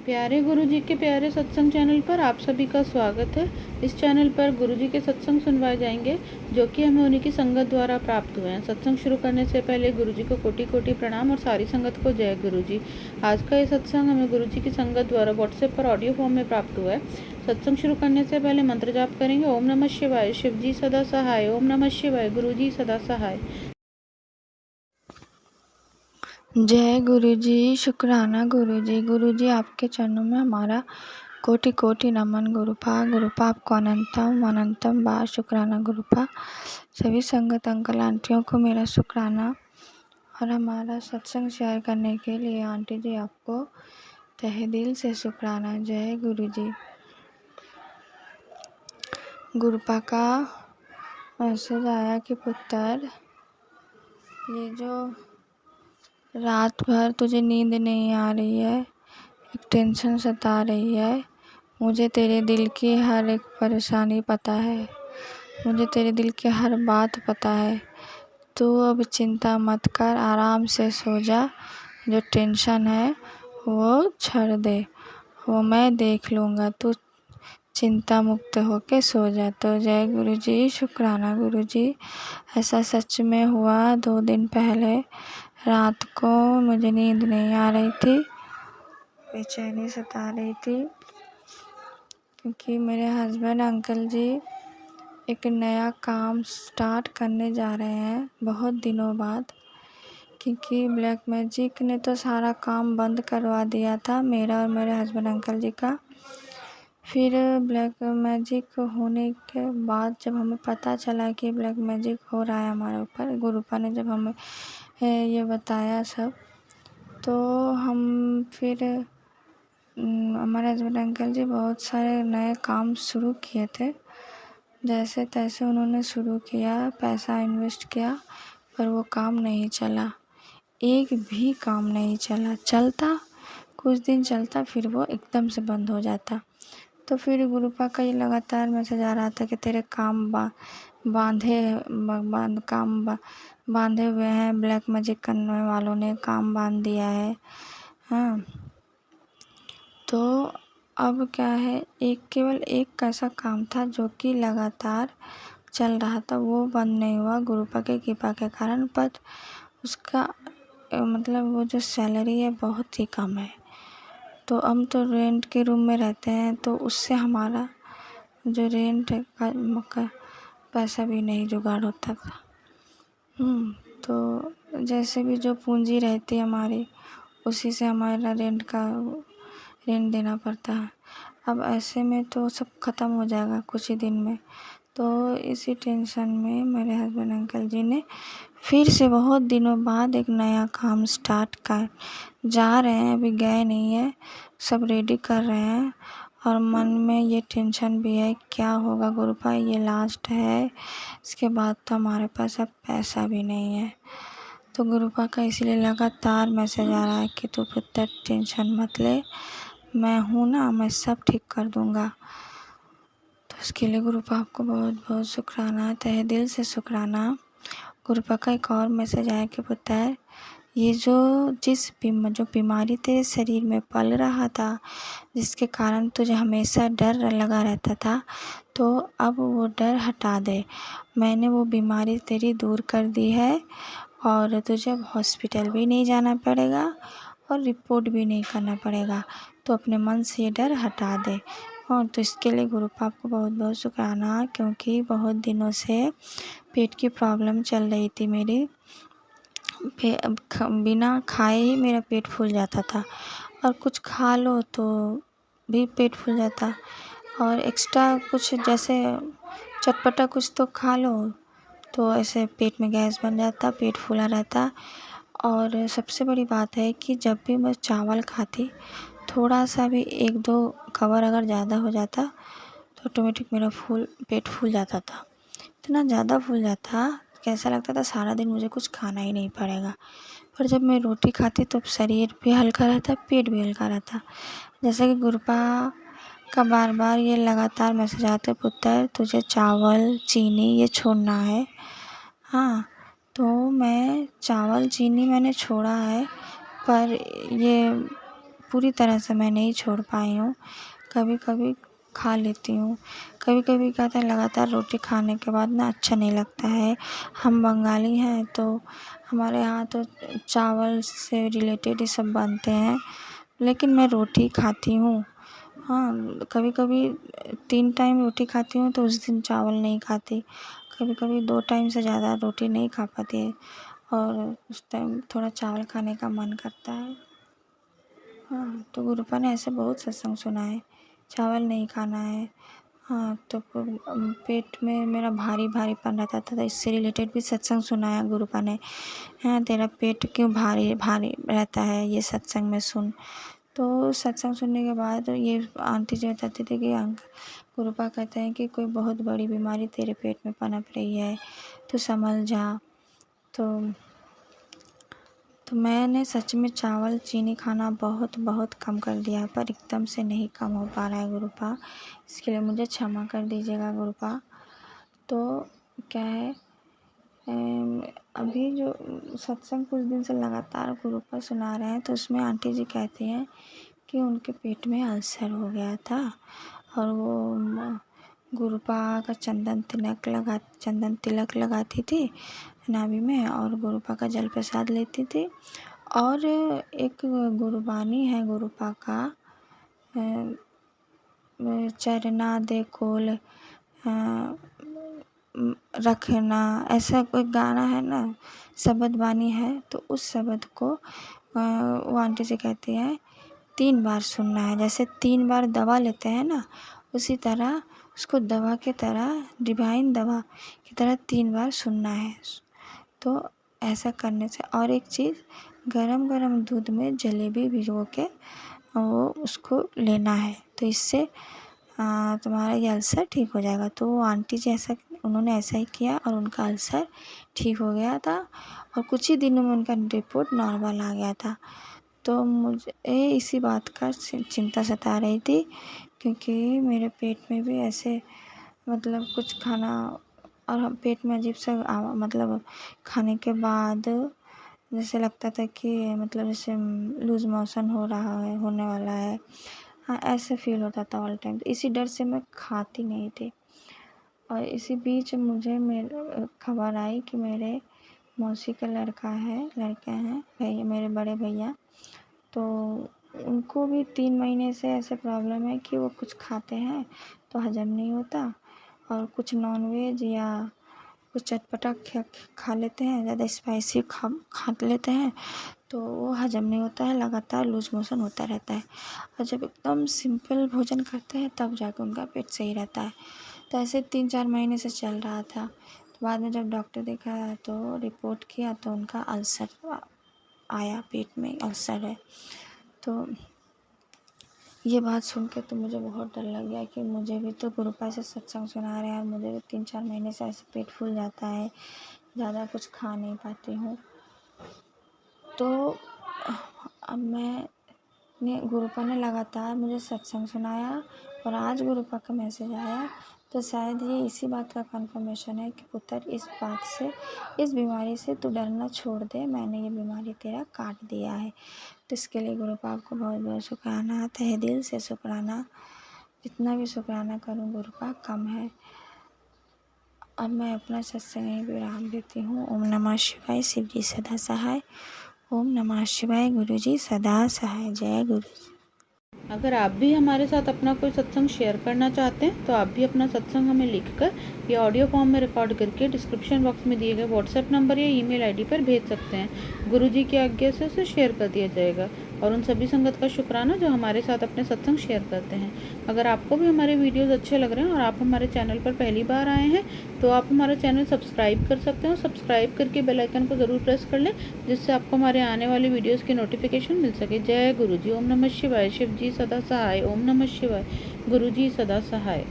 प्यारे गुरुजी के प्यारे सत्संग चैनल पर आप सभी का स्वागत है। इस चैनल पर गुरुजी के सत्संग सुनवाए जाएंगे जो कि हमें उन्हीं की संगत द्वारा प्राप्त हुए हैं। सत्संग शुरू करने से पहले गुरुजी को कोटि कोटि प्रणाम और सारी संगत को जय गुरुजी। आज का ये सत्संग हमें गुरुजी की संगत द्वारा व्हाट्सएप पर ऑडियो फॉर्म में प्राप्त हुआ है। सत्संग शुरू करने से पहले मंत्र जाप करेंगे। ओम नमः शिवाय, शिव जी सदा सहाय। ओम नमः शिवाय, गुरुजी सदा सहाय। जय गुरुजी, शुक्राना गुरुजी। गुरुजी आपके चरणों में हमारा कोटि कोटि नमन। गुरुपा आपको अनंतम अनंतम बार शुक्राना गुरुपा। सभी संगत अंकल आंटियों को मेरा शुक्राना और हमारा सत्संग शेयर करने के लिए आंटी जी आपको तहे दिल से शुक्राना। जय गुरुजी। गुरुपा का मैसेज आया कि पुत्र, ये जो रात भर तुझे नींद नहीं आ रही है, एक टेंशन सता रही है, मुझे तेरे दिल की हर एक परेशानी पता है, मुझे तेरे दिल की हर बात पता है। तू अब चिंता मत कर, आराम से सो जा। जो टेंशन है वो छोड़ दे, वो मैं देख लूँगा। तू चिंता मुक्त होके सो जा। तो जय गुरुजी, शुक्राना गुरुजी। ऐसा सच में हुआ। 2 दिन पहले रात को मुझे नींद नहीं आ रही थी, बेचैनी सता रही थी, क्योंकि मेरे हस्बैंड अंकल जी एक नया काम स्टार्ट करने जा रहे हैं बहुत दिनों बाद। क्योंकि ब्लैक मैजिक ने तो सारा काम बंद करवा दिया था मेरा और मेरे हस्बैंड अंकल जी का। फिर ब्लैक मैजिक होने के बाद जब हमें पता चला कि ब्लैक मैजिक हो रहा है हमारे ऊपर, गुरुपा ने जब हमें ये बताया सब, तो हम फिर हमारे हस्बैंड अंकल जी बहुत सारे नए काम शुरू किए थे। जैसे तैसे उन्होंने शुरू किया, पैसा इन्वेस्ट किया, पर वो काम नहीं चला। एक भी काम नहीं चला। चलता कुछ दिन चलता, फिर वो एकदम से बंद हो जाता। तो फिर गुरुपा का ये लगातार मैसेज आ रहा था कि तेरे काम बांधे हुए हैं, ब्लैक मैजिक करने वालों ने काम बांध दिया है। हाँ, तो अब क्या है, केवल एक ऐसा काम था जो कि लगातार चल रहा था, वो बंद नहीं हुआ गुरुपा के कृपा के कारण। पर उसका मतलब वो जो सैलरी है बहुत ही कम है। तो हम तो रेंट के रूम में रहते हैं, तो उससे हमारा जो रेंट का पैसा भी नहीं जुगाड़ होता था। तो जैसे भी जो पूंजी रहती है हमारी, उसी से हमारा रेंट देना पड़ता है। अब ऐसे में तो सब ख़त्म हो जाएगा कुछ ही दिन में। तो इसी टेंशन में मेरे हस्बैंड अंकल जी ने फिर से बहुत दिनों बाद एक नया काम स्टार्ट कर जा रहे हैं। अभी गए नहीं है, सब रेडी कर रहे हैं। और मन में ये टेंशन भी है, क्या होगा गुरुपा, ये लास्ट है, इसके बाद तो हमारे पास अब पैसा भी नहीं है। तो गुरुपा का इसलिए लगातार मैसेज आ रहा है कि तू पुत्र टेंशन मत ले, मैं हूँ ना, मैं सब ठीक कर दूँगा। तो इसके लिए गुरुपा आपको बहुत बहुत शुक्राना, तहे दिल से शुक्राना। गुरुपा का एक और मैसेज आया कि पुत्र, ये जो बीमारी तेरे शरीर में पल रहा था, जिसके कारण तुझे हमेशा डर लगा रहता था, तो अब वो डर हटा दे। मैंने वो बीमारी तेरी दूर कर दी है और तुझे अब हॉस्पिटल भी नहीं जाना पड़ेगा और रिपोर्ट भी नहीं करना पड़ेगा। तो अपने मन से ये डर हटा दे। और तो इसके लिए गुरुपा आपको बहुत बहुत शुक्राना, क्योंकि बहुत दिनों से पेट की प्रॉब्लम चल रही थी मेरी। बिना खाए ही मेरा पेट फूल जाता था, और कुछ खा लो तो भी पेट फूल जाता, और एक्स्ट्रा कुछ जैसे चटपटा कुछ तो खा लो तो ऐसे पेट में गैस बन जाता, पेट फूला रहता। और सबसे बड़ी बात है कि जब भी मैं चावल खाती, थोड़ा सा भी 1-2 कवर अगर ज़्यादा हो जाता तो ऑटोमेटिक मेरा पेट फूल जाता था। इतना ज़्यादा फूल जाता कि ऐसा लगता था सारा दिन मुझे कुछ खाना ही नहीं पड़ेगा। पर जब मैं रोटी खाती तो शरीर भी हल्का रहता, पेट भी हल्का रहता। जैसे कि गुरुपा का बार बार ये लगातार मैसेज आते, पुत्र तुझे चावल चीनी ये छोड़ना है। हाँ, तो मैं चावल चीनी मैंने छोड़ा है, पर ये पूरी तरह से मैं नहीं छोड़ पाई हूँ। कभी कभी खा लेती हूँ, कभी कभी क्या होता है लगातार रोटी खाने के बाद ना अच्छा नहीं लगता है। हम बंगाली हैं तो हमारे यहाँ तो चावल से रिलेटेड ही सब बनते हैं, लेकिन मैं रोटी खाती हूँ। हाँ, कभी कभी 3 टाइम रोटी खाती हूँ तो उस दिन चावल नहीं खाती। कभी कभी 2 टाइम से ज़्यादा रोटी नहीं खा पाती है और उस टाइम थोड़ा चावल खाने का मन करता है। हाँ, तो गुरुपा ने ऐसे बहुत सत्संग सुना है, चावल नहीं खाना है। हाँ, तो पेट में मेरा भारी भारीपन रहता था, तो इससे रिलेटेड भी सत्संग सुनाया गुरुपा ने। हाँ, तेरा पेट क्यों भारी भारी रहता है, ये सत्संग में सुन। तो सत्संग सुनने के बाद ये आंटी जी बताती थी कि गुरुपा कहते हैं कि कोई बहुत बड़ी बीमारी तेरे पेट में पनप रही है, तो संभल जा। तो मैंने सच में चावल चीनी खाना बहुत बहुत कम कर दिया है, पर एकदम से नहीं कम हो पा रहा है गुरुपा। इसके लिए मुझे क्षमा कर दीजिएगा गुरुपा। तो क्या है, अभी जो सत्संग कुछ दिन से लगातार गुरुपा सुना रहे हैं, तो उसमें आंटी जी कहती हैं कि उनके पेट में अल्सर हो गया था और वो गुरुपा का चंदन तिलक लगाती थी नाभि में और गुरुपा का जल प्रसाद लेती थी। और एक गुरुबानी है गुरुपा का, चरना दे खोल रखना, ऐसा कोई गाना है ना, शब्द बानी है। तो उस शब्द को वो आंटी जी कहती है 3 बार सुनना है। जैसे 3 बार दवा लेते हैं ना, उसी तरह उसको दवा के तरह, डिवाइन दवा की तरह 3 बार सुनना है। तो ऐसा करने से, और एक चीज़, गरम गरम दूध में जलेबी भिगो के वो उसको लेना है, तो इससे तुम्हारा ये अल्सर ठीक हो जाएगा। तो वो आंटी जी उन्होंने ऐसा ही किया और उनका अल्सर ठीक हो गया था और कुछ ही दिनों में उनका रिपोर्ट नॉर्मल आ गया था। तो मुझे इसी बात का चिंता सता रही थी, क्योंकि मेरे पेट में भी ऐसे मतलब कुछ खाना और हम पेट में अजीब सा मतलब खाने के बाद जैसे लगता था कि मतलब जैसे लूज़ मोशन हो रहा है, होने वाला है। हाँ, ऐसे फील होता था ऑल टाइम। तो इसी डर से मैं खाती नहीं थी। और इसी बीच मुझे मेरे खबर आई कि मेरे मौसी का लड़के हैं भैया, मेरे बड़े भैया, तो उनको भी 3 महीने से ऐसे प्रॉब्लम है कि वो कुछ खाते हैं तो हजम नहीं होता, और कुछ नॉनवेज या कुछ चटपटा खा लेते हैं, ज़्यादा स्पाइसी खा लेते हैं तो वो हजम नहीं होता है, लगातार लूज मोशन होता रहता है। और जब एकदम सिंपल भोजन करते हैं तब जाकर उनका पेट सही रहता है। तो ऐसे 3-4 महीने से चल रहा था। तो बाद में जब डॉक्टर दिखाया तो रिपोर्ट किया तो उनका अल्सर आया, पेट में अल्सर है। तो ये बात सुन के तो मुझे बहुत डर लग गया कि मुझे भी तो गुरुपा से सत्संग सुना रहे हैं और मुझे भी 3-4 महीने से ऐसे पेट फूल जाता है, ज़्यादा कुछ खा नहीं पाती हूँ। तो अब मैंने गुरुपा ने लगातार मुझे सत्संग सुनाया और आज गुरुपा का मैसेज आया, तो शायद ये इसी बात का कंफर्मेशन है कि पुत्र इस बीमारी से तू डरना छोड़ दे, मैंने ये बीमारी तेरा काट दिया है। तो इसके लिए गुरुपा आपको बहुत बहुत शुक्राना, तहे दिल से शुक्राना। जितना भी शुक्राना करूँ गुरुपा कम है। अब मैं अपना सत्संग यहीं विराम देती हूँ। ओम नमः शिवाय, शिव जी सदा सहाय। ओम नमः शिवाय, गुरु जी सदा सहाय। जय गुरु। अगर आप भी हमारे साथ अपना कोई सत्संग शेयर करना चाहते हैं तो आप भी अपना सत्संग हमें लिखकर या ऑडियो फॉर्म में रिकॉर्ड करके डिस्क्रिप्शन बॉक्स में दिए गए व्हाट्सएप नंबर या ईमेल आईडी पर भेज सकते हैं। गुरु जी की आज्ञा से उसे शेयर कर दिया जाएगा। और उन सभी संगत का शुक्राना जो हमारे साथ अपने सत्संग शेयर करते हैं। अगर आपको भी हमारे वीडियोज़ अच्छे लग रहे हैं और आप हमारे चैनल पर पहली बार आए हैं तो आप हमारा चैनल सब्सक्राइब कर सकते हैं और सब्सक्राइब करके बेल आइकन को ज़रूर प्रेस कर लें, जिससे आपको हमारे आने वाली वीडियोज़ की नोटिफिकेशन मिल सके। जय गुरु जी। ओम नमः शिवाय। शिव जी सदा सहाय। ओम नमः शिवाय। गुरु जी सदा सहाय।